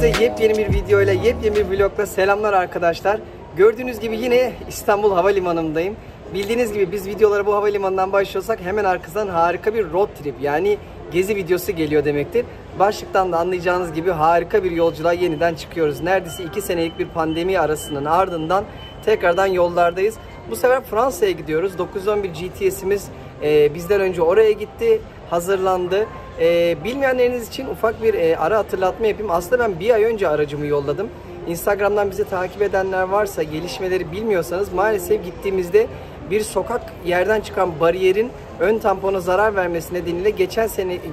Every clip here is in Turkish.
Hepinize yepyeni bir video ile yepyeni bir vlogla selamlar arkadaşlar. Gördüğünüz gibi yine İstanbul Havalimanı'ndayım. Bildiğiniz gibi biz videolara bu havalimanından başlıyorsak hemen arkasından harika bir road trip yani gezi videosu geliyor demektir. Başlıktan da anlayacağınız gibi harika bir yolculuğa yeniden çıkıyoruz. Neredeyse 2 senelik bir pandemi arasının ardından tekrardan yollardayız. Bu sefer Fransa'ya gidiyoruz. 911 GTS'imiz bizden önce oraya gitti, hazırlandı. Bilmeyenleriniz için ufak bir ara hatırlatma yapayım. Aslında ben bir ay önce aracımı yolladım. Instagram'dan bizi takip edenler varsa, gelişmeleri bilmiyorsanız maalesef gittiğimizde bir sokak yerden çıkan bariyerin ön tampona zarar vermesi nedeniyle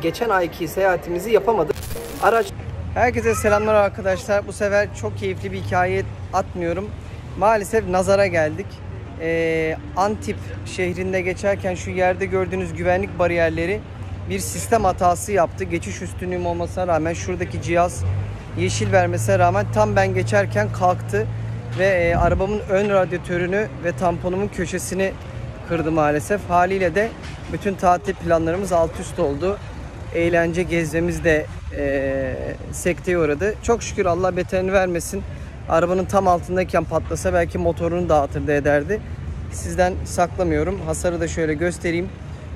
geçen ayki seyahatimizi yapamadık. Herkese selamlar arkadaşlar. Bu sefer çok keyifli bir hikaye atmıyorum. Maalesef nazara geldik. Antip şehrinde geçerken şu yerde gördüğünüz güvenlik bariyerleri bir sistem hatası yaptı. Geçiş üstünlüğüm olmasına rağmen şuradaki cihaz yeşil vermesine rağmen tam ben geçerken kalktı ve arabamın ön radyatörünü ve tamponumun köşesini kırdı maalesef. Haliyle de bütün tatil planlarımız alt üst oldu. Eğlence gezmemiz de sekteye uğradı. Çok şükür Allah beterini vermesin. Arabanın tam altındayken patlasa belki motorunu dağıtırdı ederdi. Sizden saklamıyorum. Hasarı da şöyle göstereyim.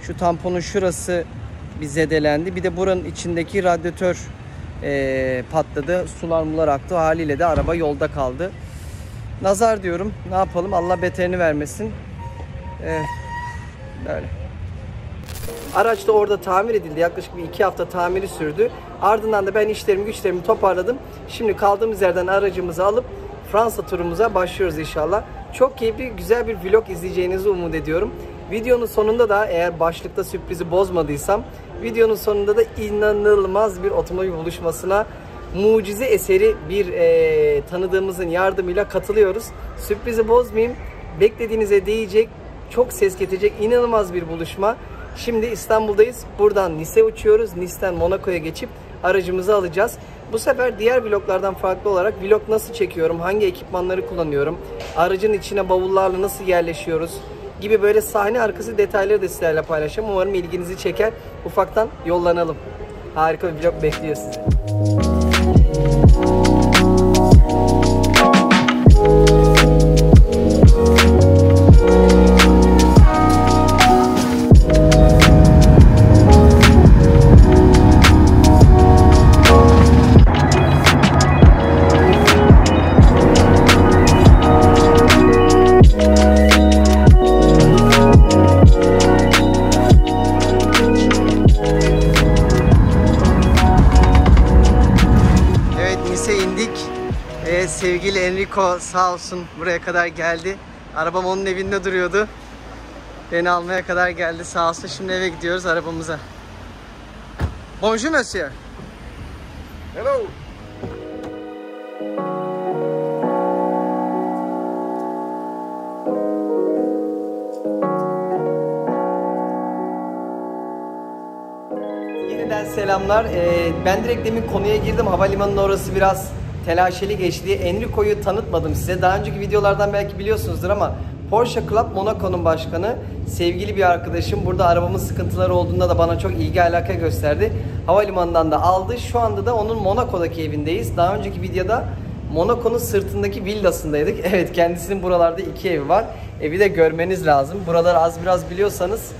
Şu tamponun şurası bir zedelendi. Bir de buranın içindeki radyatör patladı. Sular mular aktı. Haliyle de araba yolda kaldı. Nazar diyorum. Ne yapalım? Allah beterini vermesin. Böyle. Araç da orada tamir edildi. Yaklaşık bir 2 hafta tamiri sürdü. Ardından da ben güçlerimi toparladım. Şimdi kaldığımız yerden aracımızı alıp Fransa turumuza başlıyoruz inşallah. Çok keyifli, güzel bir vlog izleyeceğinizi umut ediyorum. Videonun sonunda da eğer başlıkta sürprizi bozmadıysam, videonun sonunda da inanılmaz bir otomobil buluşmasına mucize eseri bir tanıdığımızın yardımıyla katılıyoruz. Sürprizi bozmayayım. Beklediğinize değecek, çok ses getirecek inanılmaz bir buluşma. Şimdi İstanbul'dayız. Buradan Nice'e uçuyoruz. Nice'den Monaco'ya geçip aracımızı alacağız. Bu sefer diğer vloglardan farklı olarak vlog nasıl çekiyorum, hangi ekipmanları kullanıyorum, aracın içine bavullarla nasıl yerleşiyoruz gibi böyle sahne arkası detayları da sizlerle paylaşacağım. Umarım ilginizi çeker. Ufaktan yollanalım. Harika bir vlog bekliyor sizi. Sevgili Enrico sağ olsun buraya kadar geldi. Arabam onun evinde duruyordu. Beni almaya kadar geldi sağ olsun. Şimdi eve gidiyoruz arabamıza. Bonjour monsieur. Hello. Yeniden selamlar. Ben direkt demin konuya girdim. Havalimanının orası biraz telaşeli geçti. Enrico'yu tanıtmadım size. Daha önceki videolardan belki biliyorsunuzdur ama Porsche Club Monaco'nun başkanı, sevgili bir arkadaşım. Burada arabamın sıkıntıları olduğunda da bana çok ilgi alaka gösterdi. Havalimanından da aldı. Şu anda da onun Monaco'daki evindeyiz. Daha önceki videoda Monaco'nun sırtındaki villasındaydık. Evet, kendisinin buralarda 2 evi var. Evi de görmeniz lazım. Buraları az biraz biliyorsanız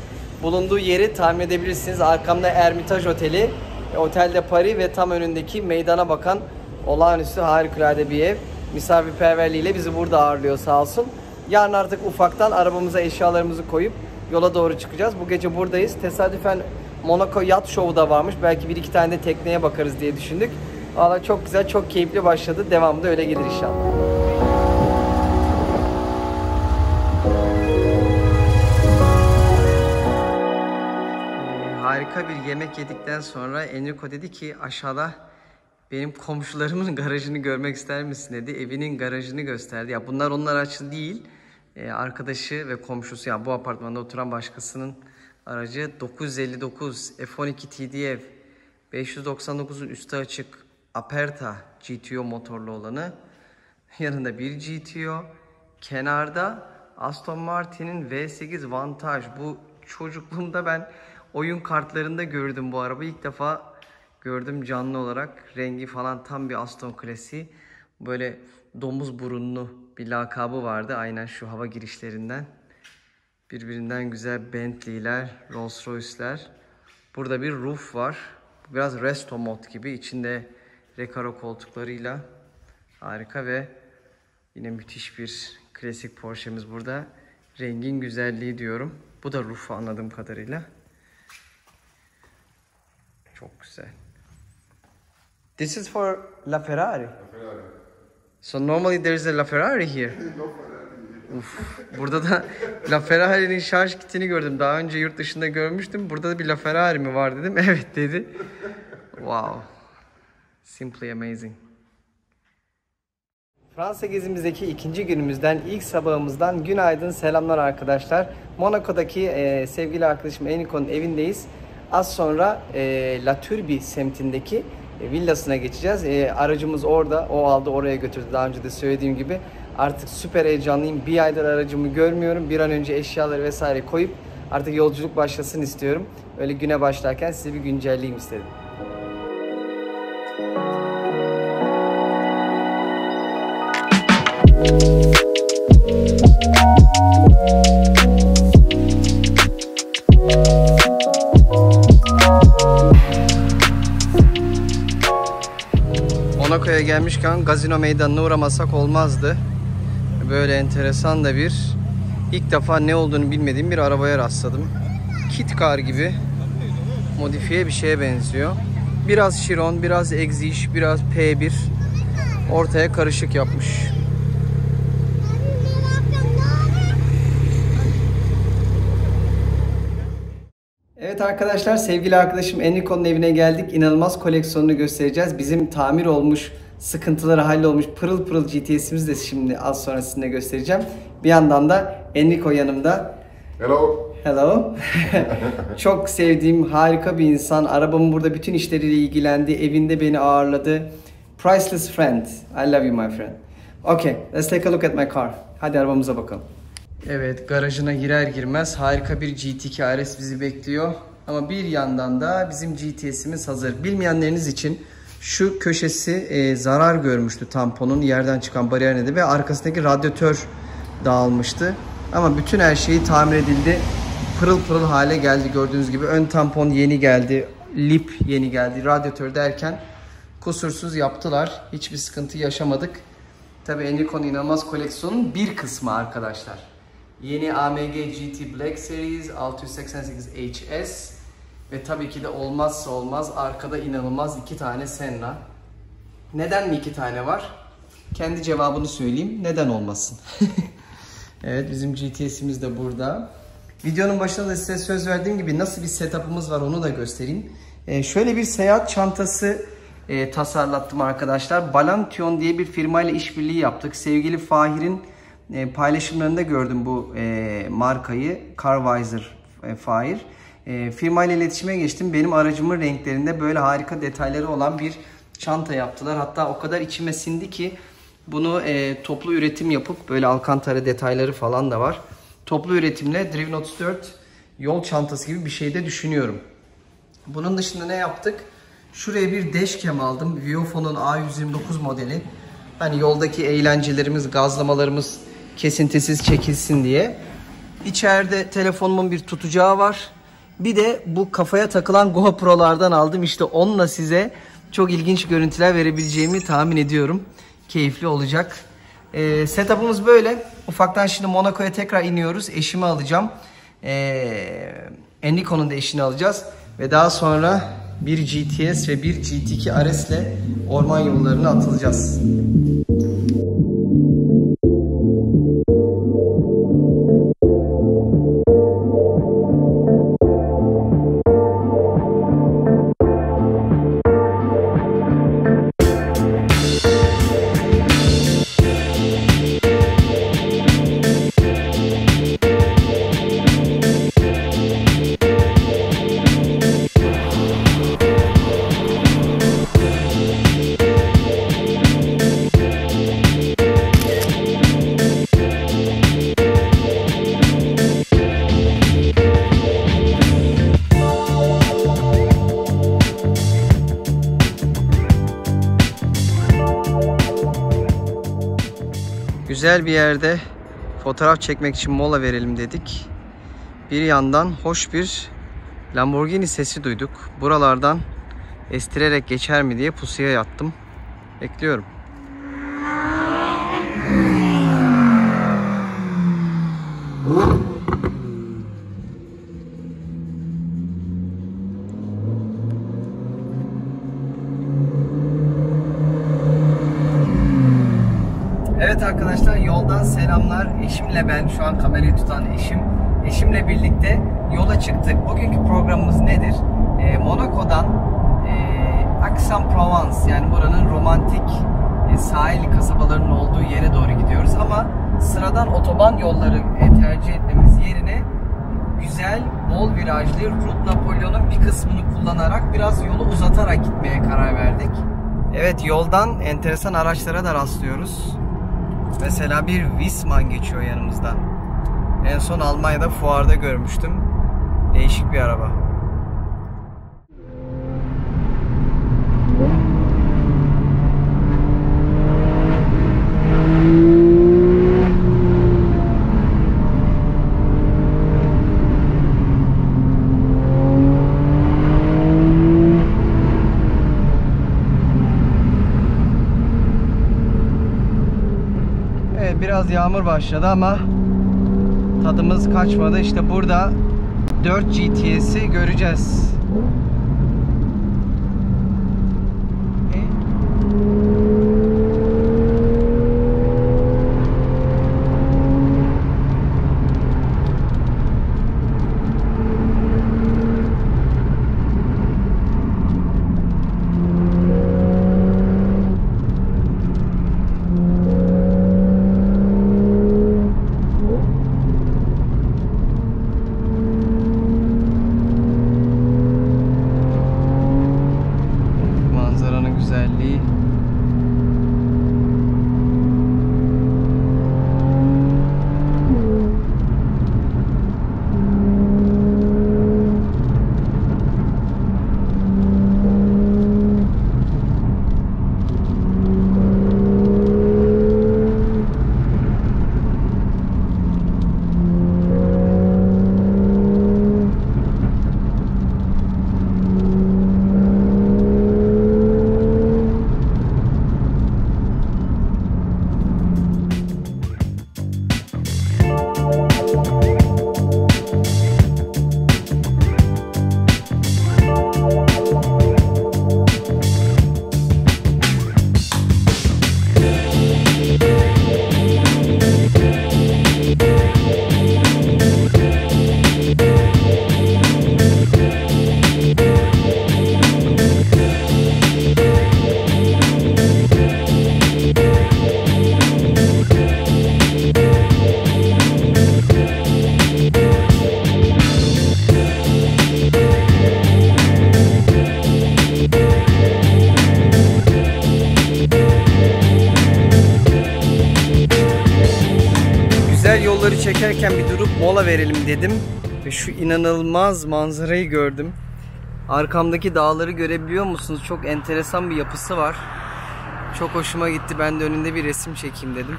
bulunduğu yeri tahmin edebilirsiniz. Arkamda Hermitage Oteli, Otel de Paris ve tam önündeki meydana bakan olağanüstü harikulade bir ev. Misafirperverliğiyle bizi burada ağırlıyor sağ olsun. Yarın artık ufaktan arabamıza eşyalarımızı koyup yola doğru çıkacağız. Bu gece buradayız. Tesadüfen Monaco Yacht Show'u da varmış. Belki 1-2 tane de tekneye bakarız diye düşündük. Valla çok güzel, çok keyifli başladı. Devamı da öyle gelir inşallah. Harika bir yemek yedikten sonra Enrico dedi ki aşağıda benim komşularımın garajını görmek ister misin dedi. Evinin garajını gösterdi. Ya bunlar onlar araçlı değil. Arkadaşı ve komşusu, yani bu apartmanda oturan başkasının aracı. 959 F12 TDF 599'un üstü açık Aperta GTO motorlu olanı. Yanında bir GTO. Kenarda Aston Martin'in V8 Vantage. Bu çocukluğumda ben oyun kartlarında gördüm bu arabayı. İlk defa gördüm canlı olarak. Rengi falan tam bir Aston klasiği. Böyle domuz burunlu bir lakabı vardı. Aynen şu hava girişlerinden. Birbirinden güzel Bentley'ler, Rolls Royce'ler. Burada bir roof var. Biraz resto mod gibi. İçinde Recaro koltuklarıyla harika ve yine müthiş bir klasik Porsche'miz burada. Rengin güzelliği diyorum. Bu da roof'u anladığım kadarıyla. Çok güzel. This is for La Ferrari. So normally there is a La Ferrari here. Uf, burada da La Ferrari'nin şarj kitini gördüm. Daha önce yurt dışında görmüştüm. Burada da bir La Ferrari mi var dedim. Evet dedi. Wow. Simply amazing. Fransa gezimizdeki ikinci günümüzden, ilk sabahımızdan günaydın, selamlar arkadaşlar. Monaco'daki sevgili arkadaşım Enrico'nun evindeyiz. Az sonra La Turbie semtindeki villasına geçeceğiz. Aracımız orada, o aldı oraya götürdü daha önce de söylediğim gibi. Artık süper heyecanlıyım. Bir aydır aracımı görmüyorum. Bir an önce eşyaları vesaire koyup artık yolculuk başlasın istiyorum. Öyle güne başlarken size bir güncelleyeyim istedim. Monaco'ya gelmişken Gazino Meydanı'na uğramasak olmazdı. Böyle enteresan da bir, ilk defa ne olduğunu bilmediğim bir arabaya rastladım. Kit Car gibi modifiye bir şeye benziyor. Biraz Chiron, biraz Exige, biraz P1 ortaya karışık yapmış. Evet arkadaşlar, sevgili arkadaşım Enrico'nun evine geldik. İnanılmaz koleksiyonunu göstereceğiz. Bizim tamir olmuş, sıkıntıları hallolmuş pırıl pırıl GTS'imizi de şimdi az sonra sizinle göstereceğim. Bir yandan da Enrico yanımda. Hello. Hello. Çok sevdiğim harika bir insan. Arabamın burada bütün işleriyle ilgilendi. Evinde beni ağırladı. Priceless friend. I love you my friend. Okay, let's take a look at my car. Hadi arabamıza bakalım. Evet, garajına girer girmez harika bir GT2 RS bizi bekliyor. Ama bir yandan da bizim GTS'imiz hazır. Bilmeyenleriniz için şu köşesi zarar görmüştü tamponun, yerden çıkan bariyer nedeniyle ve arkasındaki radyatör dağılmıştı. Ama bütün her şeyi tamir edildi. Pırıl pırıl hale geldi gördüğünüz gibi. Ön tampon yeni geldi, lip yeni geldi, radyatör derken kusursuz yaptılar. Hiçbir sıkıntı yaşamadık. Tabii Enrico'nun inanılmaz koleksiyonun bir kısmı arkadaşlar. Yeni AMG GT Black Series 688 HS ve tabii ki de olmazsa olmaz arkada inanılmaz 2 tane Senna. Neden mi 2 tane var? Kendi cevabını söyleyeyim. Neden olmasın? Evet, bizim GTS'imiz de burada. Videonun başında da size söz verdiğim gibi nasıl bir setup'ımız var onu da göstereyim. Şöyle bir seyahat çantası tasarlattım arkadaşlar. Balantion diye bir firmayla işbirliği yaptık. Sevgili Fahir'in paylaşımlarında gördüm bu markayı. Carvisor Fahir. Firmayla iletişime geçtim. Benim aracımın renklerinde böyle harika detayları olan bir çanta yaptılar. Hatta o kadar içime sindi ki bunu toplu üretim yapıp böyle alkantara detayları falan da var. Toplu üretimle Driven 34 yol çantası gibi bir şey de düşünüyorum. Bunun dışında ne yaptık? Şuraya bir dashcam aldım. Viofo'nun A129 modeli. Hani yoldaki eğlencelerimiz, gazlamalarımız kesintisiz çekilsin diye. İçeride telefonumun bir tutacağı var. Bir de bu kafaya takılan GoPro'lardan aldım. İşte onunla size çok ilginç görüntüler verebileceğimi tahmin ediyorum. Keyifli olacak. Setup'ımız böyle. Ufaktan şimdi Monaco'ya tekrar iniyoruz. Eşimi alacağım. Enrico'nun da eşini alacağız. Ve daha sonra bir GTS ve bir GT2 RS ile orman yollarına atılacağız. güzel bir yerde fotoğraf çekmek için mola verelim dedik. Bir yandan hoş bir Lamborghini sesi duyduk. Buralardan estirerek geçer mi diye pusuya yattım. Bekliyorum. Evet arkadaşlar, yoldan selamlar. Eşimle ben, şu an kamerayı tutan eşim. Eşimle birlikte yola çıktık. Bugünkü programımız nedir? Monaco'dan Aix-en-Provence, yani buranın romantik sahil kasabalarının olduğu yere doğru gidiyoruz. Ama sıradan otoban yolları tercih etmemiz yerine güzel, bol virajlı Route Napoleon'un bir kısmını kullanarak biraz yolu uzatarak gitmeye karar verdik. Evet, yoldan enteresan araçlara da rastlıyoruz. Mesela bir Wiesmann geçiyor yanımızdan. En son Almanya'da fuarda görmüştüm. Değişik bir araba. Biraz yağmur başladı ama tadımız kaçmadı. İşte burada 4 GTS'i göreceğiz. Yolları çekerken bir durup mola verelim dedim ve şu inanılmaz manzarayı gördüm. Arkamdaki dağları görebiliyor musunuz? Çok enteresan bir yapısı var. Çok hoşuma gitti. Ben de önünde bir resim çekeyim dedim.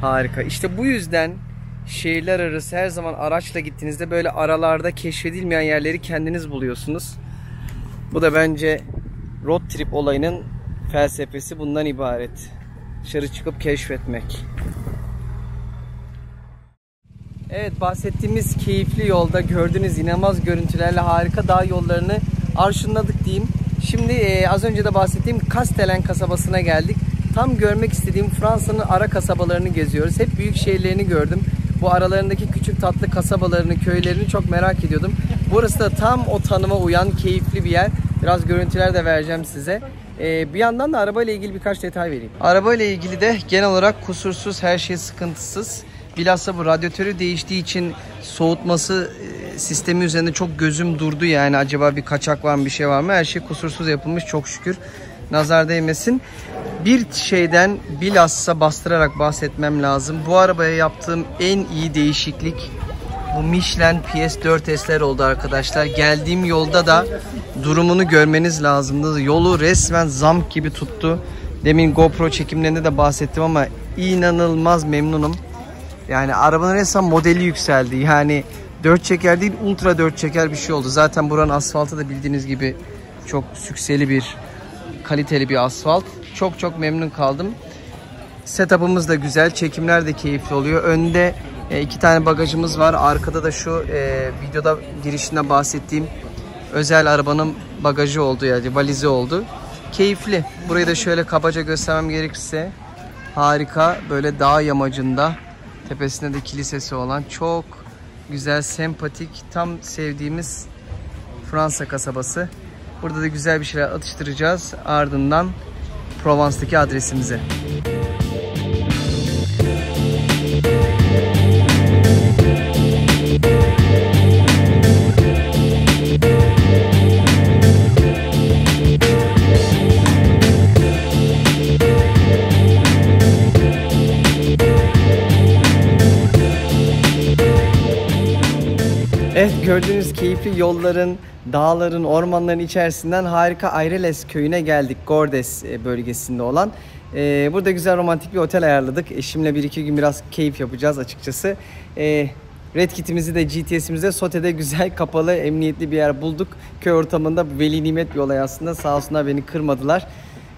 Harika. İşte bu yüzden şehirler arası her zaman araçla gittiğinizde böyle aralarda keşfedilmeyen yerleri kendiniz buluyorsunuz. Bu da bence road trip olayının felsefesi bundan ibaret. Dışarı çıkıp keşfetmek. Evet, bahsettiğimiz keyifli yolda gördüğünüz inanılmaz görüntülerle harika dağ yollarını arşınladık diyeyim. Şimdi az önce de bahsettiğim Castellane kasabasına geldik. Tam görmek istediğim Fransa'nın ara kasabalarını geziyoruz. Hep büyük şehirlerini gördüm. Bu aralarındaki küçük tatlı kasabalarını, köylerini çok merak ediyordum. Burası da tam o tanıma uyan keyifli bir yer. Biraz görüntüler de vereceğim size. Bir yandan da arabayla ilgili birkaç detay vereyim. Arabayla ilgili de genel olarak kusursuz, her şey sıkıntısız. Bilhassa bu radyatörü değiştiği için soğutması sistemi üzerinde çok gözüm durdu, yani acaba bir kaçak var mı, bir şey var mı? Her şey kusursuz yapılmış çok şükür. Nazar değmesin. Bir şeyden bilhassa bastırarak bahsetmem lazım. Bu arabaya yaptığım en iyi değişiklik bu Michelin PS4S'ler oldu arkadaşlar. Geldiğim yolda da durumunu görmeniz lazımdı. Yolu resmen zamk gibi tuttu. Demin GoPro çekimlerinde de bahsettim ama inanılmaz memnunum. Yani arabanın resmen modeli yükseldi. Yani 4 çeker değil, ultra 4 çeker bir şey oldu. Zaten buranın asfaltı da bildiğiniz gibi çok sükseli bir, kaliteli bir asfalt. Çok memnun kaldım. Setup'ımız da güzel, çekimler de keyifli oluyor. Önde 2 tane bagajımız var. Arkada da şu videoda girişinde bahsettiğim özel arabanın bagajı oldu, yani valizi oldu. Keyifli. Burayı da şöyle kabaca göstermem gerekirse harika, böyle dağ yamacında, tepesinde de kilisesi olan çok güzel, sempatik, tam sevdiğimiz Fransa kasabası. Burada da güzel bir şeyler atıştıracağız. Ardından Provence'daki adresimize. Evet, gördüğünüz keyifli yolların, dağların, ormanların içerisinden harika Ayreles köyüne geldik. Gordes bölgesinde olan. Burada güzel romantik bir otel ayarladık. Eşimle 1-2 gün biraz keyif yapacağız açıkçası. Red Kit'imizi de GTS'imizi de Sote'de güzel, kapalı, emniyetli bir yer bulduk. Köy ortamında veli nimet bir olay aslında. Sağ olsunlar, beni kırmadılar.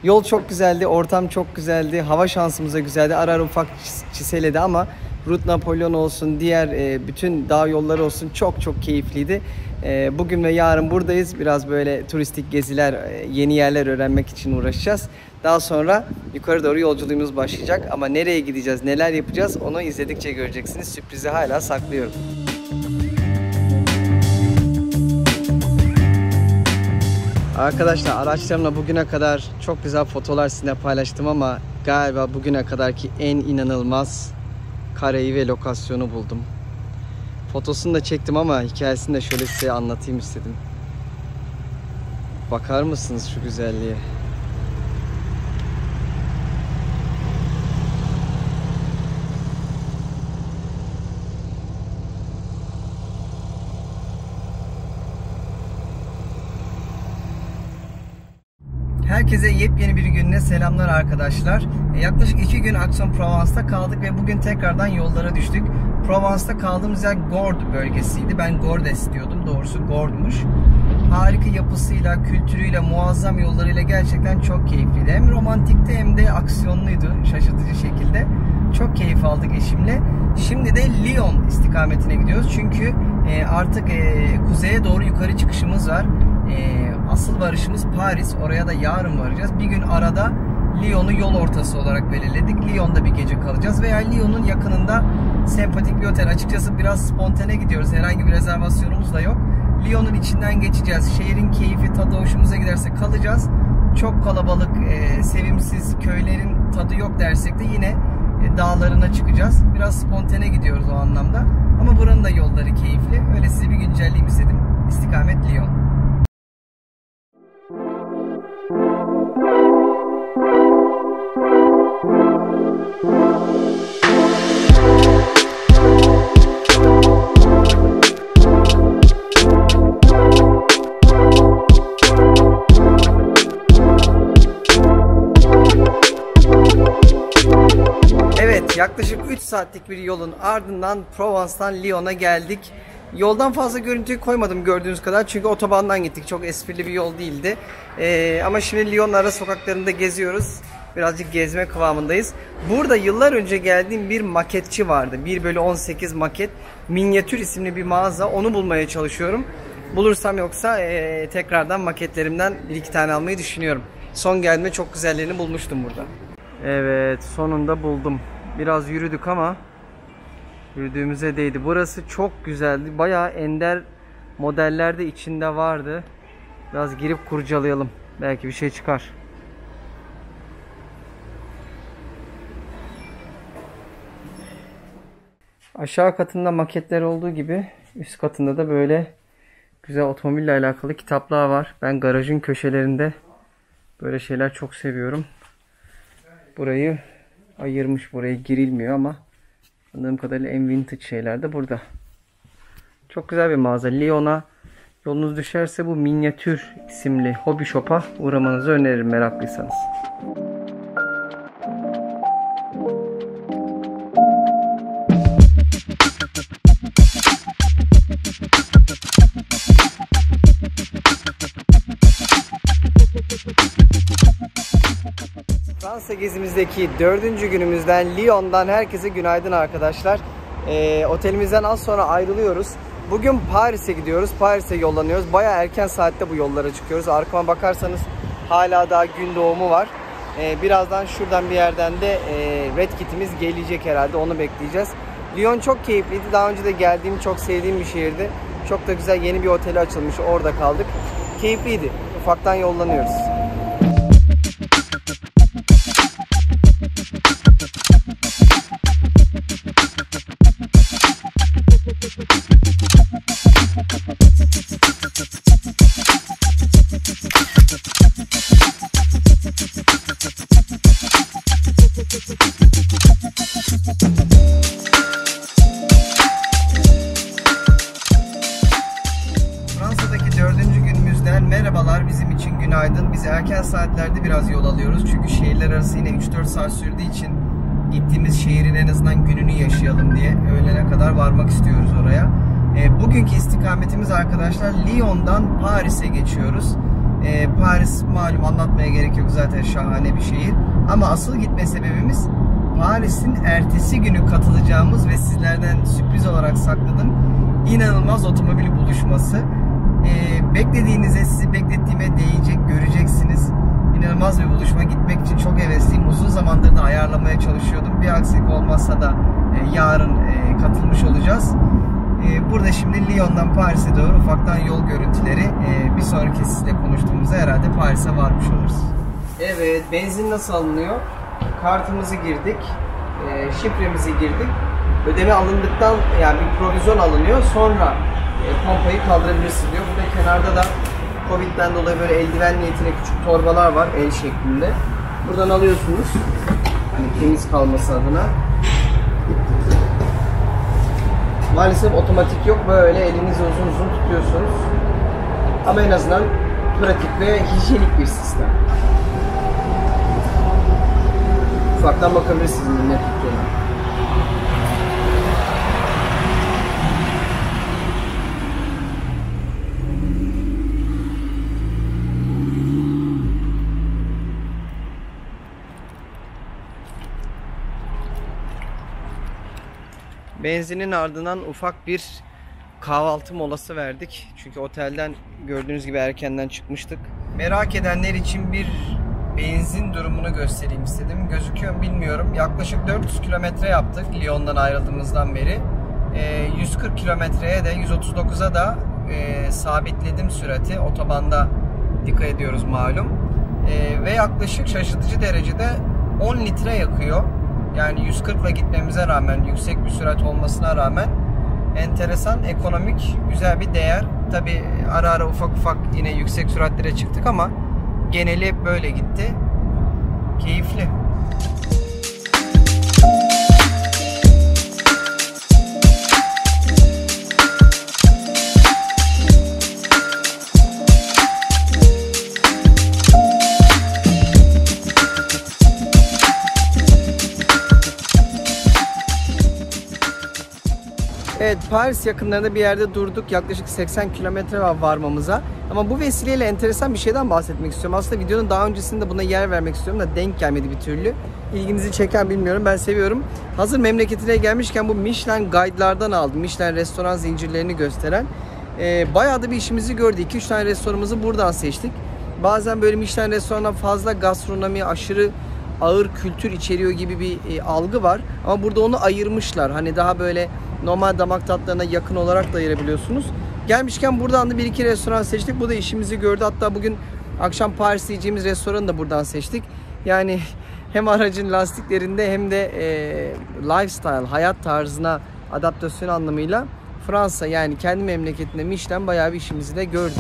Yol çok güzeldi, ortam çok güzeldi, hava şansımız da güzeldi. Ara ara ufak çiseledi ama Route Napoleon olsun, diğer bütün dağ yolları olsun çok keyifliydi. Bugün ve yarın buradayız. Biraz böyle turistik geziler, yeni yerler öğrenmek için uğraşacağız. Daha sonra yukarı doğru yolculuğumuz başlayacak. Ama nereye gideceğiz, neler yapacağız onu izledikçe göreceksiniz. Sürprizi hala saklıyorum. Arkadaşlar, araçlarımla bugüne kadar çok güzel fotoğraflar sizinle paylaştım ama galiba bugüne kadarki en inanılmaz kareyi ve lokasyonu buldum. Fotosunu da çektim ama hikayesini de şöyle size anlatayım istedim. Bakar mısınız şu güzelliğe? Herkese yepyeni bir gününe selamlar arkadaşlar. Yaklaşık 2 gün Aix-en-Provence'da kaldık ve bugün tekrardan yollara düştük. Provence'da kaldığımız yer Gordes bölgesiydi. Ben Gordes diyordum. Doğrusu Gordes'muş. Harika yapısıyla, kültürüyle, muazzam yollarıyla gerçekten çok keyifliydi. Hem romantikti hem de aksiyonluydu şaşırtıcı şekilde. Çok keyif aldık eşimle. Şimdi de Lyon istikametine gidiyoruz. Çünkü artık kuzeye doğru yukarı çıkışımız var. Asıl varışımız Paris. Oraya da yarın varacağız. Bir gün arada Lyon'u yol ortası olarak belirledik. Lyon'da bir gece kalacağız veya Lyon'un yakınında sempatik bir otel. Açıkçası biraz spontane gidiyoruz. Herhangi bir rezervasyonumuz da yok. Lyon'un içinden geçeceğiz. Şehrin keyfi, tadı hoşumuza giderse kalacağız. Çok kalabalık, sevimsiz köylerin tadı yok dersek de yine dağlarına çıkacağız. Biraz spontane gidiyoruz o anlamda. Ama buranın da yolları keyifli. Öyle size bir güncelleyeyim istedim. İstikamet Lyon. Evet, yaklaşık 3 saatlik bir yolun ardından Provence'dan Lyon'a geldik. Yoldan fazla görüntüyü koymadım gördüğünüz kadar çünkü otobandan gittik. Çok esprili bir yol değildi. Ama şimdi Lyon'un ara sokaklarında geziyoruz. Birazcık gezme kıvamındayız. Burada yıllar önce geldiğim bir maketçi vardı. 1/18 maket. Minyatür isimli bir mağaza. Onu bulmaya çalışıyorum. Bulursam yoksa tekrardan maketlerimden 1-2 tane almayı düşünüyorum. Son geldiğimde çok güzellerini bulmuştum burada. Evet, sonunda buldum. Biraz yürüdük ama yürüdüğümüze değdi. Burası çok güzeldi. Bayağı ender modeller de içinde vardı. Biraz girip kurcalayalım. Belki bir şey çıkar. Aşağı katında maketler olduğu gibi üst katında da böyle güzel otomobille alakalı kitaplar var. Ben garajın köşelerinde böyle şeyler çok seviyorum. Burayı ayırmış, buraya girilmiyor ama anladığım kadarıyla en vintage şeyler de burada. Çok güzel bir mağaza. Lyon'a yolunuz düşerse bu Minyatür isimli hobby shop'a uğramanızı öneririm meraklıysanız. Fransa gezimizdeki 4. günümüzden Lyon'dan herkese günaydın arkadaşlar. Otelimizden az sonra ayrılıyoruz. Bugün Paris'e gidiyoruz. Paris'e yollanıyoruz. Bayağı erken saatte bu yollara çıkıyoruz. Arkama bakarsanız hala daha gün doğumu var. Birazdan şuradan bir yerden de Red Kit'imiz gelecek herhalde. Onu bekleyeceğiz. Lyon çok keyifliydi. Daha önce de geldiğim, çok sevdiğim bir şehirdi. Çok da güzel, yeni bir oteli açılmış. Orada kaldık. Keyifliydi. Ufaktan yollanıyoruz. Fransa'daki 4. günümüzden merhabalar, bizim için günaydın. Biz erken saatlerde biraz yol alıyoruz. Çünkü şehirler arası yine 3-4 saat sürdüğü için gittiğimiz şehrin en azından gününü yaşayalım diye öğlene kadar varmak istiyoruz oraya. Bugünkü istikametimiz arkadaşlar Lyon'dan Paris'e geçiyoruz. Paris malum anlatmaya gerek yok, zaten şahane bir şehir. Ama asıl gitme sebebimiz Paris'in ertesi günü katılacağımız ve sizlerden sürpriz olarak sakladığım inanılmaz otomobil buluşması. Beklediğinize, sizi beklettiğime değecek, göreceksiniz. İnanılmaz bir buluşma. Gitmek için çok hevesliyim. Uzun zamandır da ayarlamaya çalışıyordum. Bir aksilik olmazsa da yarın katılmış olacağız. Burada şimdi Lyon'dan Paris'e doğru ufaktan yol görüntüleri. Bir sonraki sizle konuştuğumuzda herhalde Paris'e varmış oluruz. Evet, benzin nasıl alınıyor? Kartımızı girdik, şifremizi girdik. Ödeme alındıktan, yani bir provizyon alınıyor. Sonra pompayı kaldırabilirsin diyor. Burada kenarda da Covid'den dolayı böyle eldiven niyetine küçük torbalar var, el şeklinde. Buradan alıyorsunuz. Hani temiz kalması adına. Maalesef otomatik yok. Böyle elinizle uzun uzun tutuyorsunuz. Ama en azından pratik ve hijyenik bir sistem. Ufaktan bakabilirsiniz ne tuttuğuna. Benzinin ardından ufak bir kahvaltı molası verdik. Çünkü otelden gördüğünüz gibi erkenden çıkmıştık. Merak edenler için bir benzin durumunu göstereyim istedim. Gözüküyor mu bilmiyorum. Yaklaşık 400 kilometre yaptık Lyon'dan ayrıldığımızdan beri. 140 kilometreye de 139'a da sabitledim sürati. Otobanda dikkat ediyoruz malum. Ve yaklaşık şaşırtıcı derecede 10 litre yakıyor. Yani 140 ile gitmemize rağmen, yüksek bir sürat olmasına rağmen enteresan, ekonomik, güzel bir değer. Tabi ara ara ufak ufak yine yüksek süratlere çıktık ama geneli hep böyle gitti. Keyifli. Evet, Paris yakınlarında bir yerde durduk. Yaklaşık 80 kilometre var varmamıza. Ama bu vesileyle enteresan bir şeyden bahsetmek istiyorum. Aslında videonun daha öncesinde buna yer vermek istiyorum da denk gelmedi bir türlü. İlginizi çeken bilmiyorum. Ben seviyorum. Hazır memleketine gelmişken bu Michelin Guide'lardan aldım. Michelin restoran zincirlerini gösteren. Bayağı da bir işimizi gördü. 2-3 tane restoranımızı buradan seçtik. Bazen böyle Michelin restorandan fazla gastronomi, aşırı ağır kültür içeriyor gibi bir algı var. Ama burada onu ayırmışlar. Hani daha böyle normal damak tatlarına yakın olarak da ayırabiliyorsunuz. Gelmişken buradan da 1-2 restoran seçtik. Bu da işimizi gördü. Hatta bugün akşam Paris yiyeceğimiz restoranı da buradan seçtik. Yani hem aracın lastiklerinde hem de lifestyle, hayat tarzına adaptasyon anlamıyla Fransa, yani kendi memleketinde Michelin bayağı bir işimizi de gördü.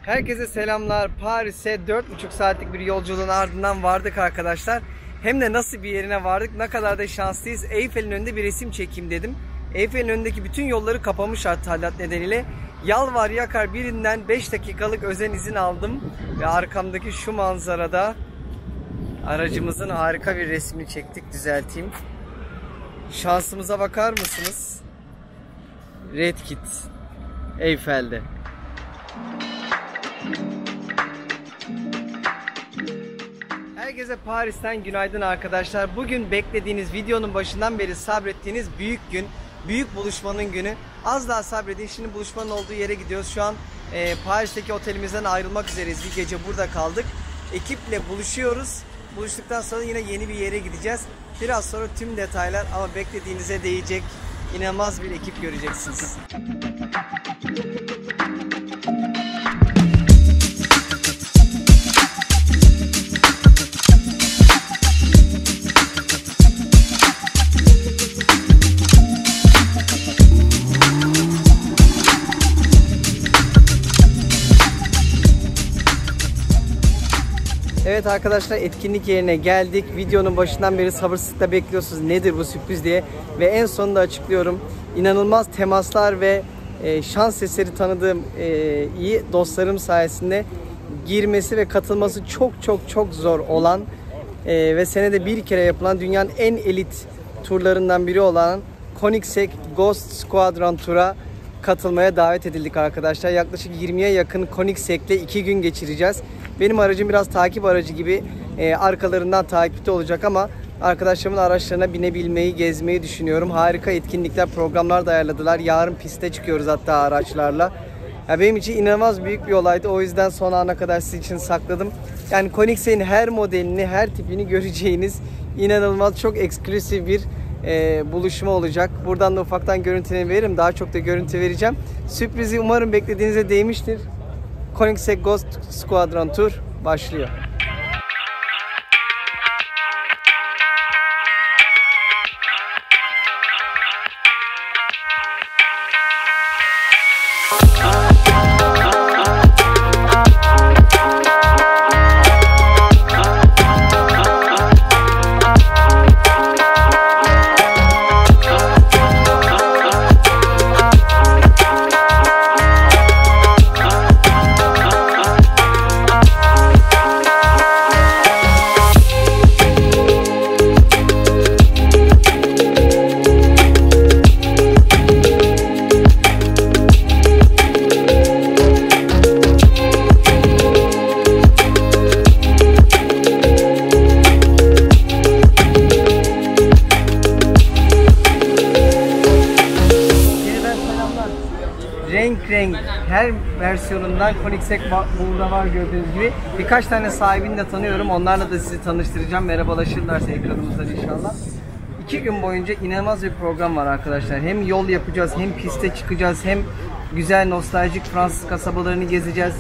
Herkese selamlar. Paris'e 4,5 saatlik bir yolculuğun ardından vardık arkadaşlar. Hem de nasıl bir yerine vardık, ne kadar da şanslıyız. Eyfel'in önünde bir resim çekeyim dedim. Eyfel'in önündeki bütün yolları kapamışlar tadilat nedeniyle. Yalvar yakar birinden 5 dakikalık özel izin aldım ve arkamdaki şu manzarada aracımızın harika bir resmini çektik. Düzelteyim. Şansımıza bakar mısınız? Red Kit Eyfel'de. Herkese Paris'ten günaydın arkadaşlar. Bugün beklediğiniz, videonun başından beri sabrettiğiniz büyük gün, büyük buluşmanın günü. Az daha sabredin. Şimdi buluşmanın olduğu yere gidiyoruz. Şu an Paris'teki otelimizden ayrılmak üzereyiz. Bir gece burada kaldık. Ekiple buluşuyoruz. Buluştuktan sonra yine yeni bir yere gideceğiz. Biraz sonra tüm detaylar, ama beklediğinize değecek inanılmaz bir ekip göreceksiniz. Evet arkadaşlar, etkinlik yerine geldik. Videonun başından beri sabırsızlıkla bekliyorsunuz nedir bu sürpriz diye. Ve en sonunda açıklıyorum. İnanılmaz temaslar ve şans eseri tanıdığım iyi dostlarım sayesinde girmesi ve katılması çok zor olan ve senede bir kere yapılan dünyanın en elit turlarından biri olan Koenigsegg Ghost Squadron Tur'a katılmaya davet edildik arkadaşlar. Yaklaşık 20'ye yakın Koenigsegg'le 2 gün geçireceğiz. Benim aracım biraz takip aracı gibi arkalarından takipte olacak, ama arkadaşlarımın araçlarına binebilmeyi, gezmeyi düşünüyorum. Harika etkinlikler, programlar da ayarladılar. Yarın piste çıkıyoruz hatta araçlarla. Ya benim için inanılmaz büyük bir olaydı. O yüzden son ana kadar sizin için sakladım. Yani Koenigsegg'in her modelini, her tipini göreceğiniz inanılmaz, çok eksklusif bir buluşma olacak. Buradan da ufaktan görüntülerini veririm. Daha çok da görüntü vereceğim. Sürprizi umarım beklediğinize değmiştir. Koenigsegg Ghost Squadron Tour başlıyor. Renk her versiyonundan Koenigsegg burada var gördüğünüz gibi. Birkaç tane sahibini de tanıyorum. Onlarla da sizi tanıştıracağım. Merhabalaşırlarsa ekranımızdan inşallah. 2 gün boyunca inanılmaz bir program var arkadaşlar. Hem yol yapacağız, hem piste çıkacağız, hem güzel nostaljik Fransız kasabalarını gezeceğiz.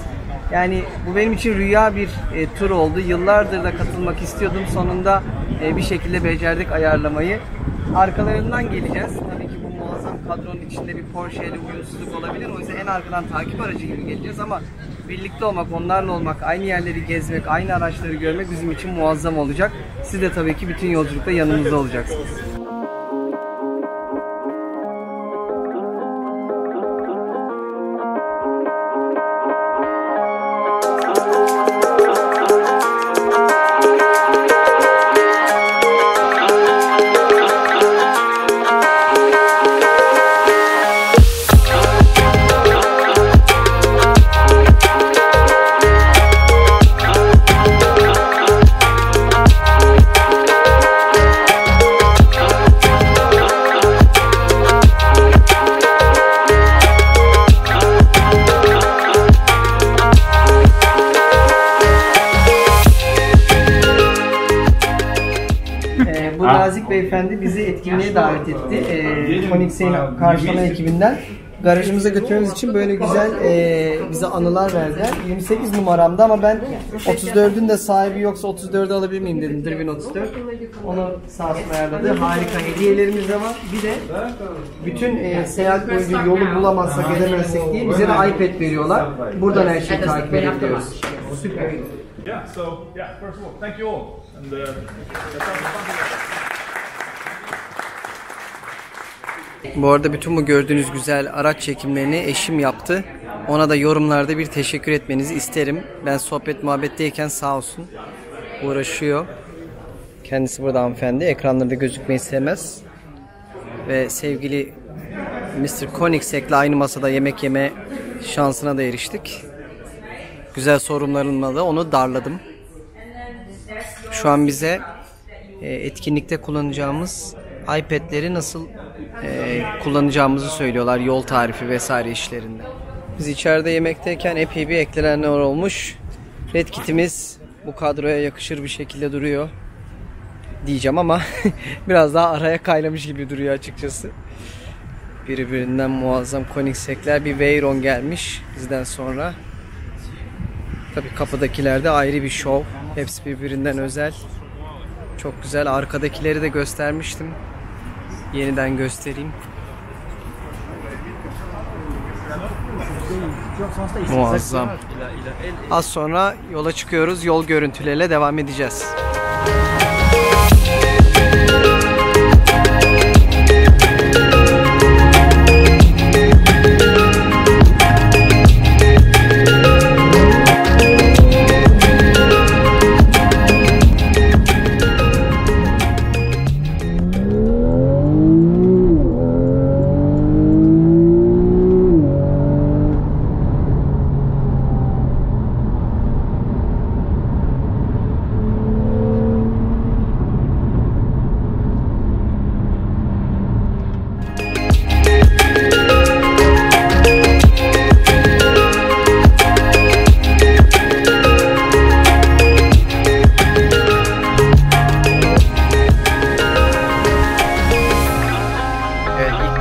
Yani bu benim için rüya bir tur oldu. Yıllardır da katılmak istiyordum. Sonunda bir şekilde becerdik ayarlamayı. Arkalarından geleceğiz. Tabii ki bu muazzam kadronun içinde bir Porsche ile uyumsuzluk olabilir. O yüzden en arkadan takip aracı gibi geleceğiz, ama birlikte olmak, onlarla olmak, aynı yerleri gezmek, aynı araçları görmek bizim için muazzam olacak. Siz de tabii ki bütün yolculukta yanımızda olacaksınız. Bu nazik beyefendi bizi etkinliğe davet etti. Koenigsegg'in karşılama ekibinden. Garajımıza götürmemiz için böyle güzel bize anılar verdiler. 28 numaramda, ama ben 34'ün de sahibi yoksa 34'ü alabilir miyim dedim. Driven 34. Onu sağ olsun ayarladı. Harika hediyelerimiz de var. Bir de bütün seyahat boyunca yolu bulamazsak, edemezsek diye bize de iPad veriyorlar. Buradan her şeyi takip edebiliyoruz. Süper. Yeah, so first of all, thank you all. And Bu arada bütün bu gördüğünüz güzel araç çekimlerini eşim yaptı. Ona da yorumlarda bir teşekkür etmenizi isterim. Ben sohbet muhabbetteyken sağ olsun uğraşıyor. Kendisi burada hanımefendi. Ekranlarda gözükmeyi sevmez. Ve sevgili Mr. Koenigsegg'le aynı masada yemek yeme şansına da eriştik. Güzel sorunlarımla da onu darladım. Şu an bize etkinlikte kullanacağımız iPad'leri nasıl kullanacağımızı söylüyorlar. Yol tarifi vesaire işlerinde. Biz içeride yemekteyken epey bir eklenenler olmuş. Red Kit'imiz bu kadroya yakışır bir şekilde duruyor diyeceğim ama biraz daha araya kaynamış gibi duruyor açıkçası. Birbirinden muazzam Koenigsegg'ler, bir Veyron gelmiş bizden sonra. Tabii kapıdakiler de ayrı bir şov. Hepsi birbirinden özel. Çok güzel. Arkadakileri de göstermiştim. Yeniden göstereyim. Muazzam. Az sonra yola çıkıyoruz. Yol görüntüleriyle devam edeceğiz.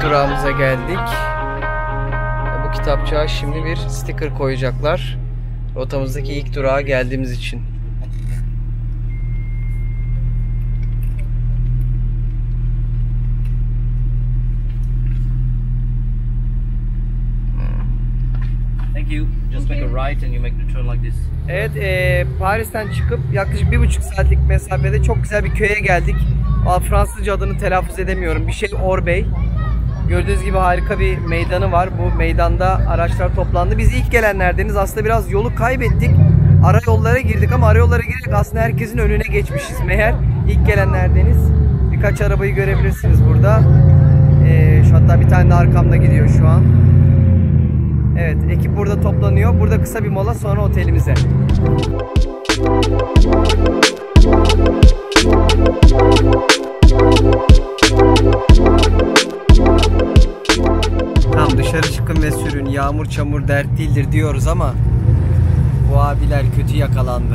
Durağımıza geldik. Bu kitapçığa şimdi bir sticker koyacaklar. Rotamızdaki ilk durağa geldiğimiz için. Thank you. Just make a right and you make the turn like this. Evet, Paris'ten çıkıp yaklaşık 1,5 saatlik mesafede çok güzel bir köye geldik. Fransızca adını telaffuz edemiyorum. Bir şey Orbey. Gördüğünüz gibi harika bir meydanı var. Bu meydanda araçlar toplandı. Biz ilk gelenlerdeniz. Aslında biraz yolu kaybettik. Ara yollara girdik ama ara yollara girerek aslında herkesin önüne geçmişiz. Meğer ilk gelenlerdeniz. Birkaç arabayı görebilirsiniz burada. Hatta bir tane de arkamda gidiyor şu an. Evet, ekip burada toplanıyor. Burada kısa bir mola, sonra otelimize. Tam dışarı çıkın ve sürün. Yağmur çamur dert değildir diyoruz ama bu abiler kötü yakalandı.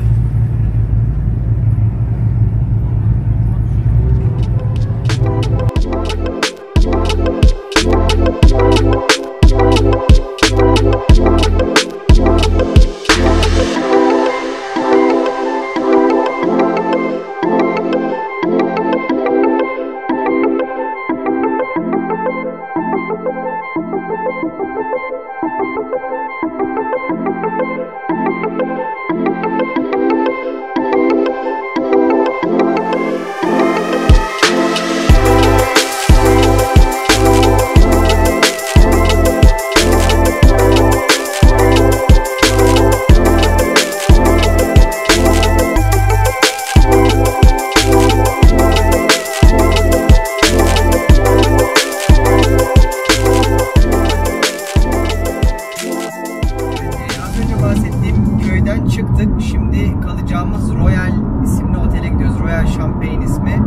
Çıktık. Şimdi kalacağımız Royal isimli otele gidiyoruz. Royal Champagne ismi.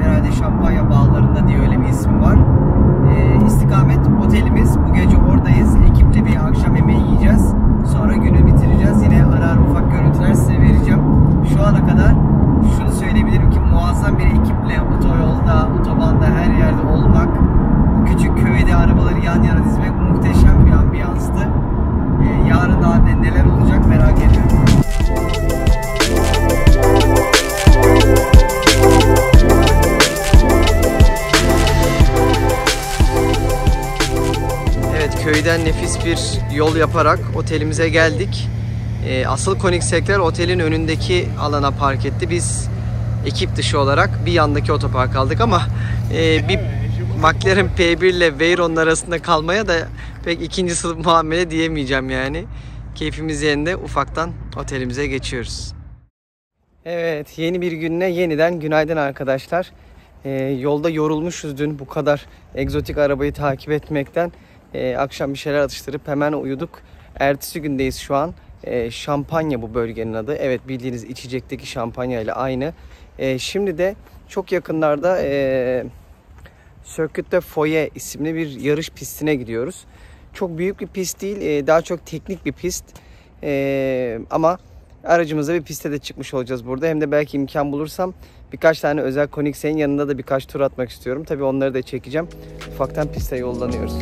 Herhalde Şampanya bağlarında diye öyle bir ismi var. İstikamet otelimiz. Bu gece oradayız. Ekiple bir akşam yemeği yiyeceğiz. Sonra günü bitireceğiz. Yine ara ara ufak görüntüler size vereceğim. Şu ana kadar şunu söyleyebilirim ki muazzam bir ekiple otoyolda, otobanda, her yerde olmak, bu küçük köyde arabaları yan yana dizmek muhteşem bir ambiyanstı. Yarın daha neler olacak merak ediyorum. Evet, köyden nefis bir yol yaparak otelimize geldik. Asıl Koenigsegg'ler otelin önündeki alana park etti. Biz ekip dışı olarak bir yandaki otopark aldık ama bir McLaren P1 ile Veyron'un arasında kalmaya da pek ikinci sınıf muamele diyemeyeceğim yani. Keyfimiz yerinde, ufaktan otelimize geçiyoruz. Evet, yeni bir gününe yeniden günaydın arkadaşlar. Yolda yorulmuşuz dün bu kadar egzotik arabayı takip etmekten. Akşam bir şeyler atıştırıp hemen uyuduk. Ertesi gündeyiz şu an. Şampanya bu bölgenin adı. Evet, bildiğiniz içecekteki şampanya ile aynı. Şimdi de çok yakınlarda Circuit de Foyer isimli bir yarış pistine gidiyoruz. Çok büyük bir pist değil, daha çok teknik bir pist. Ama aracımızla bir piste de çıkmış olacağız burada. Hem de belki imkan bulursam birkaç tane özel Koenigsegg'in yanında da birkaç tur atmak istiyorum. Tabii onları da çekeceğim. Ufaktan piste yollanıyoruz.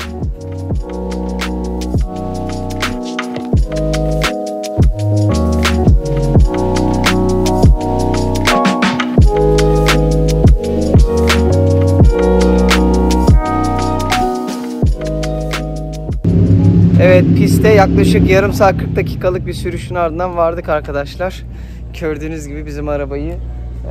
Evet, piste yaklaşık yarım saat 40 dakikalık bir sürüşün ardından vardık arkadaşlar. Gördüğünüz gibi bizim arabayı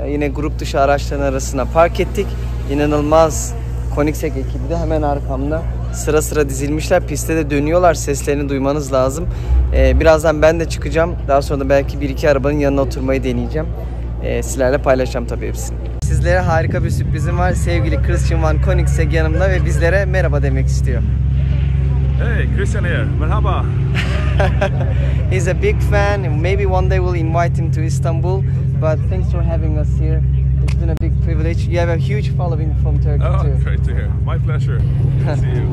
yine grup dışı araçların arasına park ettik. İnanılmaz Koenigsegg ekibi de hemen arkamda sıra sıra dizilmişler. Pistte de dönüyorlar, seslerini duymanız lazım. Birazdan ben de çıkacağım. Daha sonra da belki bir iki arabanın yanına oturmayı deneyeceğim. Sizlerle paylaşacağım tabii hepsini. Sizlere harika bir sürprizim var. Sevgili Christian Van Koenigsegg yanımda ve bizlere merhaba demek istiyor. Hey, Christian here. Merhaba. He's a big fan. Maybe one day we'll invite him to Istanbul. But thanks for having us here. It's been a big privilege. You have a huge following from Turkey too. Great to hear. My pleasure. Good to see you.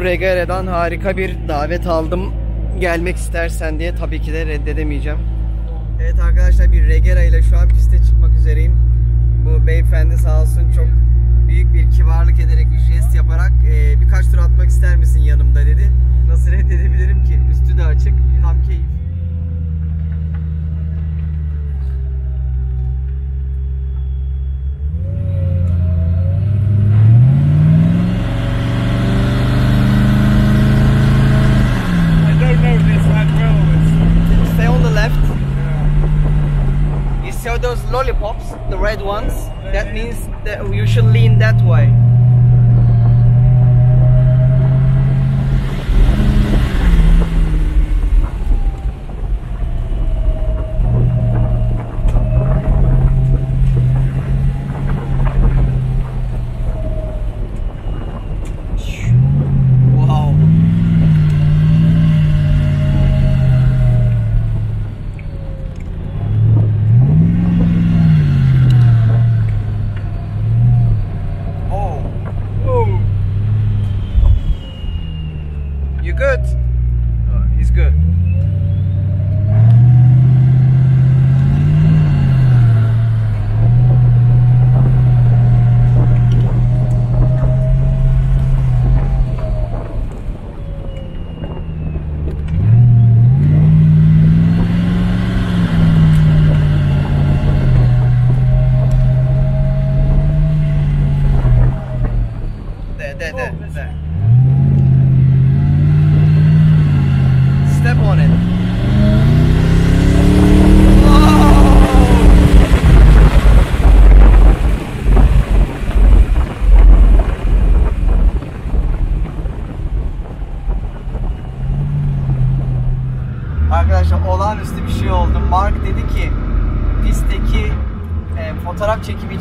Regara'dan harika bir davet aldım. Gelmek istersen diye, tabii ki de reddedemeyeceğim. Evet arkadaşlar, bir Regera ile şu an piste çıkmak üzereyim. Bu beyefendi sağ olsun çok büyük bir kibarlık ederek bir jest yaparak birkaç tur atmak ister misin yanımda dedi. Nasıl reddedebilirim ki? Üstü de açık, tam keyif. Stay on the left. You see those lollipops, the red ones? That means that you should lean that way.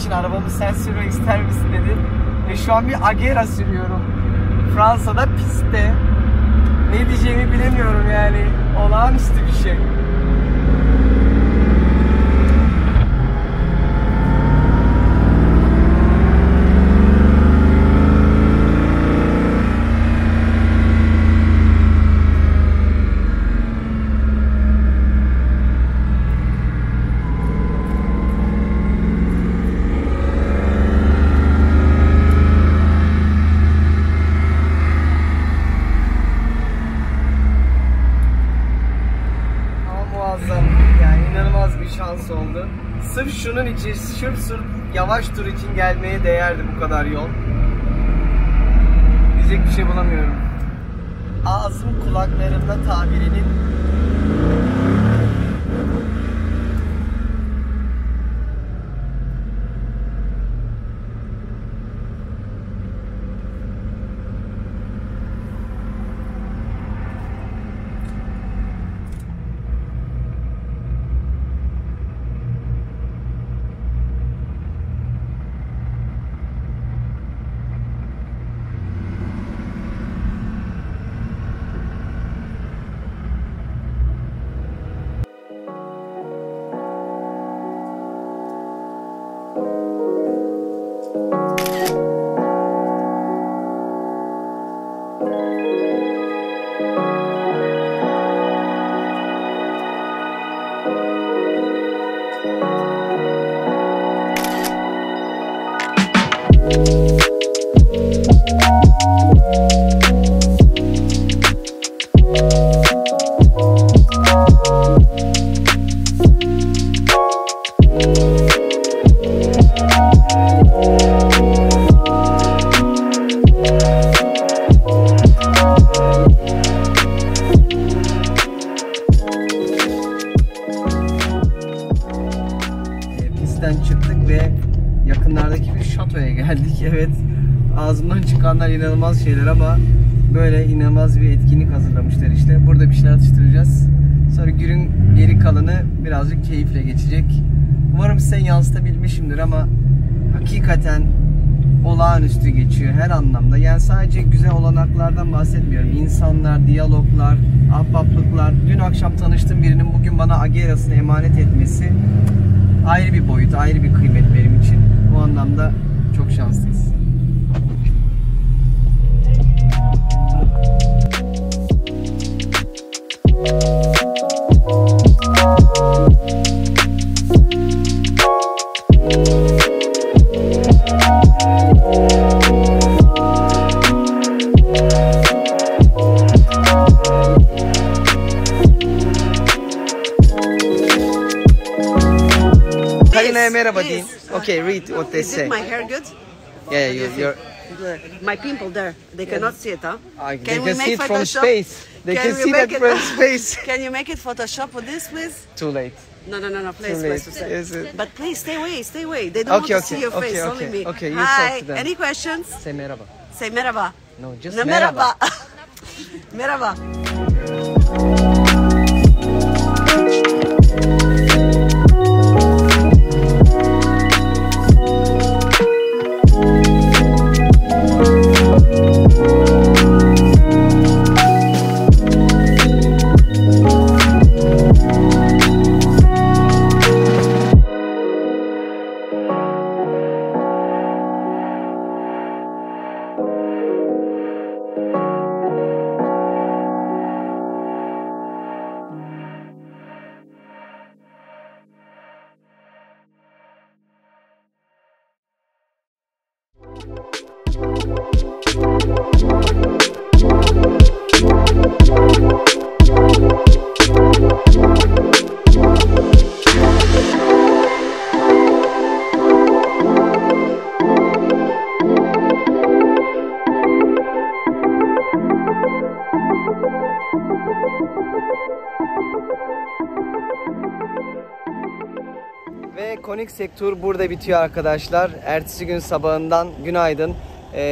için arabamı sen sürmek ister misin dedi. Ve şu an bir Agera sürüyorum. Fransa'da pistte. Ne diyeceğimi bilemiyorum yani. Olağanüstü bir şey. Şans oldu. Sırf şunun için, sırf yavaş tur için gelmeye değerdi bu kadar yol. Diyecek bir şey bulamıyorum. Ağzım kulaklarımda tabirinin çıktık ve yakınlardaki bir şatoya geldik. Evet, ağzımdan çıkanlar inanılmaz şeyler ama böyle inanılmaz bir etkinlik hazırlamışlar işte. Burada bir şeyler atıştıracağız. Sonra günün geri kalanı birazcık keyifle geçecek. Umarım size yansıtabilmişimdir ama hakikaten olağanüstü geçiyor her anlamda. Yani sadece güzel olanaklardan bahsetmiyorum. İnsanlar, diyaloglar, ahbaplıklar. Dün akşam tanıştığım birinin bugün bana Agera'sını emanet etmesi ayrı bir boyut, ayrı bir kıymet benim için. O anlamda çok şanslıyız. Karina'ya merhaba deyin. Okay, read what they say. Is my hair good? Yeah, you're Good. My pimple there. They cannot see it, huh? they Can we can make see it from Photoshop? space. They can see that from space. Can you make it Photoshop with this, please? Too late. No, please, Too late. please. Is it? But please, stay away. They don't want to see your face, only me. Okay, you Hi, talk to them. any questions? Say merhaba. Say merhaba. No, just No, merhaba. Merhaba. Ve Koenigsegg Tur burada bitiyor arkadaşlar. Ertesi gün sabahından günaydın.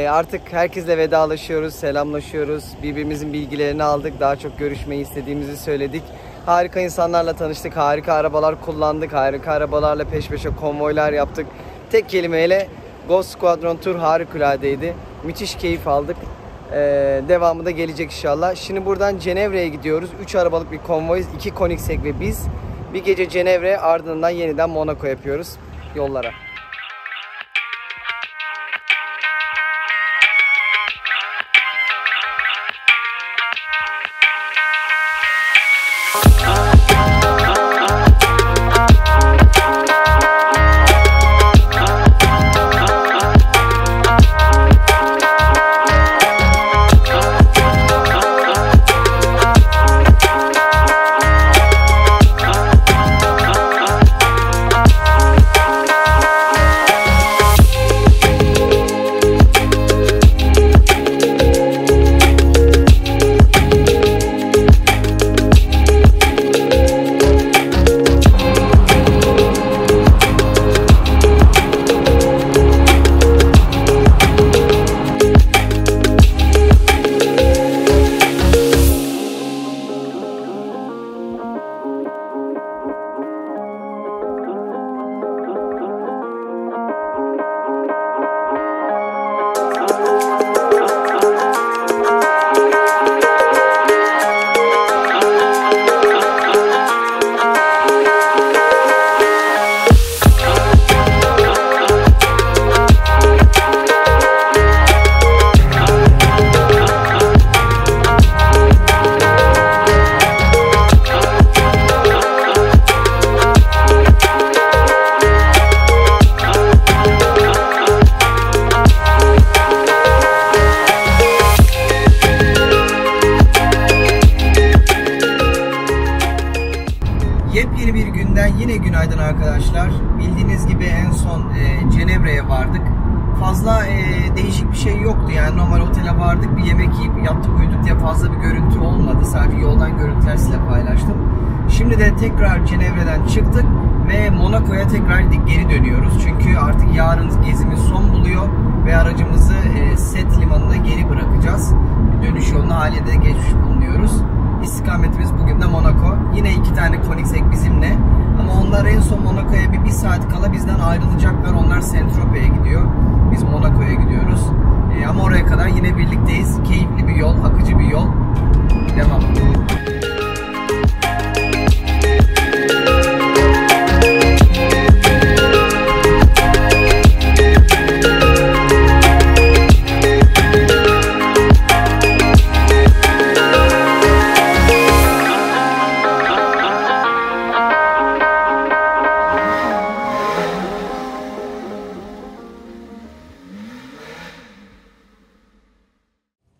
Artık herkesle vedalaşıyoruz, selamlaşıyoruz. Birbirimizin bilgilerini aldık. Daha çok görüşmeyi istediğimizi söyledik. Harika insanlarla tanıştık. Harika arabalar kullandık. Harika arabalarla peş peşe konvoylar yaptık. tek kelimeyle Ghost Squadron Tour harikuladeydi. Müthiş keyif aldık. Devamı da gelecek inşallah. Şimdi buradan Cenevre'ye gidiyoruz. 3 arabalık bir konvoyuz. 2 Koenigsegg ve biz. Bir gece Cenevre, ardından yeniden Monaco yapıyoruz. Yollara. Yepyeni bir günden yine günaydın arkadaşlar. Bildiğiniz gibi en son Cenevre'ye vardık. Fazla değişik bir şey yoktu. Yani normal otele vardık, bir yemek yiyip yattık uyuduk diye fazla bir görüntü olmadı. Sadece yoldan görüntüler size paylaştım. Şimdi de tekrar Cenevre'den çıktık ve Monaco'ya tekrar geri dönüyoruz. Çünkü artık yarın gezimiz son buluyor ve aracımızı Sète limanına geri bırakacağız. Dönüş yoluna Haliye'de geçmiş bulunuyoruz. İstikametimiz bugün de Monaco. Yine 2 tane Koenigsegg bizimle. Ama onlar en son Monaco'ya bir saat kala bizden ayrılacaklar. Onlar Saint-Tropez'e gidiyor. Biz Monaco'ya gidiyoruz. Ama oraya kadar yine birlikteyiz. Keyifli bir yol, akıcı bir yol. Devam.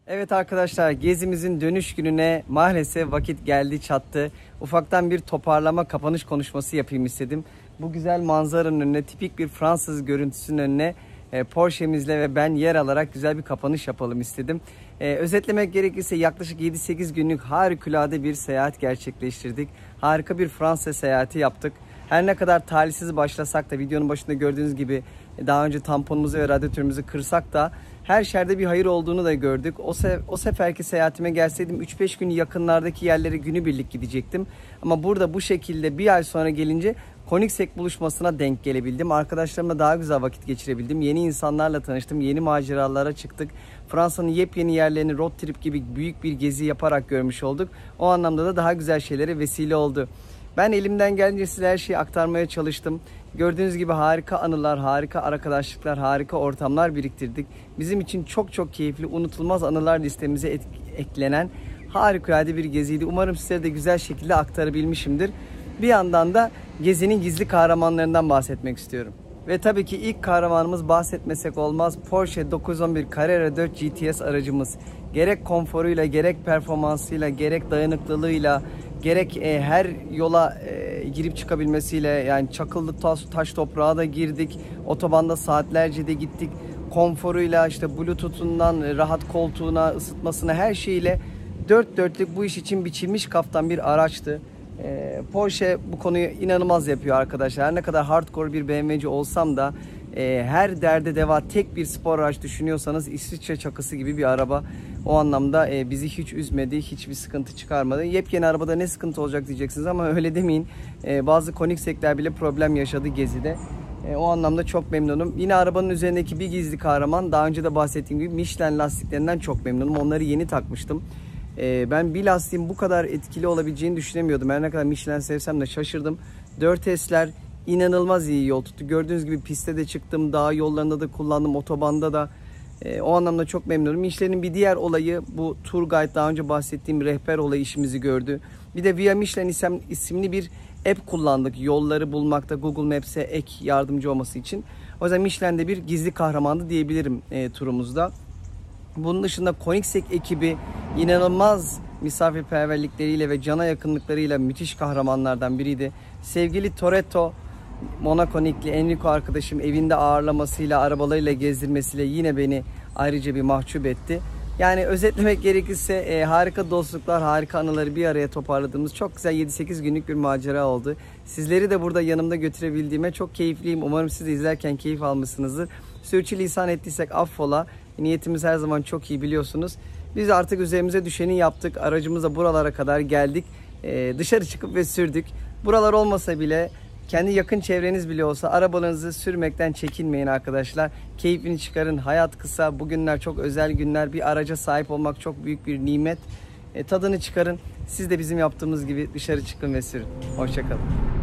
Evet arkadaşlar, gezimizin dönüş gününe maalesef vakit geldi çattı. Ufaktan bir toparlama, kapanış konuşması yapayım istedim. Bu güzel manzaranın önüne, tipik bir Fransız görüntüsünün önüne Porsche'mizle ve ben yer alarak güzel bir kapanış yapalım istedim. Özetlemek gerekirse yaklaşık 7-8 günlük harikulade bir seyahat gerçekleştirdik. Harika bir Fransa seyahati yaptık. Her ne kadar talihsiz başlasak da, videonun başında gördüğünüz gibi daha önce tamponumuzu ve radyatörümüzü kırsak da her şerde bir hayır olduğunu da gördük. O seferki seyahatime gelseydim 3-5 gün yakınlardaki yerlere günübirlik gidecektim. Ama burada bu şekilde bir ay sonra gelince Koenigsegg buluşmasına denk gelebildim. Arkadaşlarımla daha güzel vakit geçirebildim. Yeni insanlarla tanıştım. Yeni maceralara çıktık. Fransa'nın yepyeni yerlerini road trip gibi büyük bir gezi yaparak görmüş olduk. O anlamda da daha güzel şeylere vesile oldu. Ben elimden gelince size her şeyi aktarmaya çalıştım. Gördüğünüz gibi harika anılar, harika arkadaşlıklar, harika ortamlar biriktirdik. Bizim için çok çok keyifli, unutulmaz anılar listemize eklenen harikulade bir geziydi. Umarım size de güzel şekilde aktarabilmişimdir. Bir yandan da gezinin gizli kahramanlarından bahsetmek istiyorum. Ve tabii ki ilk kahramanımız bahsetmesek olmaz Porsche 911 Carrera 4 GTS aracımız. Gerek konforuyla, gerek performansıyla, gerek dayanıklılığıyla, gerek her yola girip çıkabilmesiyle, yani çakıllı taş toprağa da girdik, otobanda saatlerce de gittik. Konforuyla, işte Bluetooth'undan rahat koltuğuna, ısıtmasına, her şeyiyle dört dörtlük bu iş için biçilmiş kaftan bir araçtı. Porsche bu konuyu inanılmaz yapıyor arkadaşlar. Her ne kadar hardcore bir BMW'ci olsam da her derde deva tek bir spor araç düşünüyorsanız İsviçre çakısı gibi bir araba. O anlamda bizi hiç üzmedi, hiçbir sıkıntı çıkarmadı. Yepyeni arabada ne sıkıntı olacak diyeceksiniz ama öyle demeyin. Bazı Koenigsegg'ler bile problem yaşadı gezide. O anlamda çok memnunum. Yine arabanın üzerindeki bir gizli kahraman, daha önce de bahsettiğim gibi Michelin lastiklerinden çok memnunum. Onları yeni takmıştım. Ben bir lastiğin bu kadar etkili olabileceğini düşünemiyordum. Her ne kadar Michelin sevsem de şaşırdım. 4S'ler inanılmaz iyi yol tuttu. Gördüğünüz gibi pistte de çıktım, dağ yollarında da kullandım, otobanda da. O anlamda çok memnunum. Michelin'in bir diğer olayı bu tour guide, daha önce bahsettiğim rehber olayı işimizi gördü. Bir de Via Michelin isimli bir app kullandık. Yolları bulmakta Google Maps'e ek yardımcı olması için. O yüzden Michelin'de bir gizli kahramandı diyebilirim turumuzda. Bunun dışında Koenigsegg ekibi inanılmaz misafirperverlikleriyle ve cana yakınlıklarıyla müthiş kahramanlardan biriydi. Sevgili Toretto, Monaco Nickli Enrico arkadaşım evinde ağırlamasıyla, arabalarıyla gezdirmesiyle yine beni ayrıca bir mahcup etti. Yani özetlemek gerekirse harika dostluklar, harika anıları bir araya toparladığımız çok güzel 7-8 günlük bir macera oldu. Sizleri de burada yanımda götürebildiğime çok keyifliyim. Umarım siz de izlerken keyif almışsınızdır. Sürçülisan ettiysek affola. Niyetimiz her zaman çok iyi, biliyorsunuz. Biz artık üzerimize düşeni yaptık. Aracımızla buralara kadar geldik. Dışarı çıkıp ve sürdük. Buralar olmasa bile, kendi yakın çevreniz bile olsa arabalarınızı sürmekten çekinmeyin arkadaşlar. Keyfini çıkarın. Hayat kısa. Bugünler çok özel günler. Bir araca sahip olmak çok büyük bir nimet. Tadını çıkarın. Siz de bizim yaptığımız gibi dışarı çıkın ve sürün. Hoşça kalın.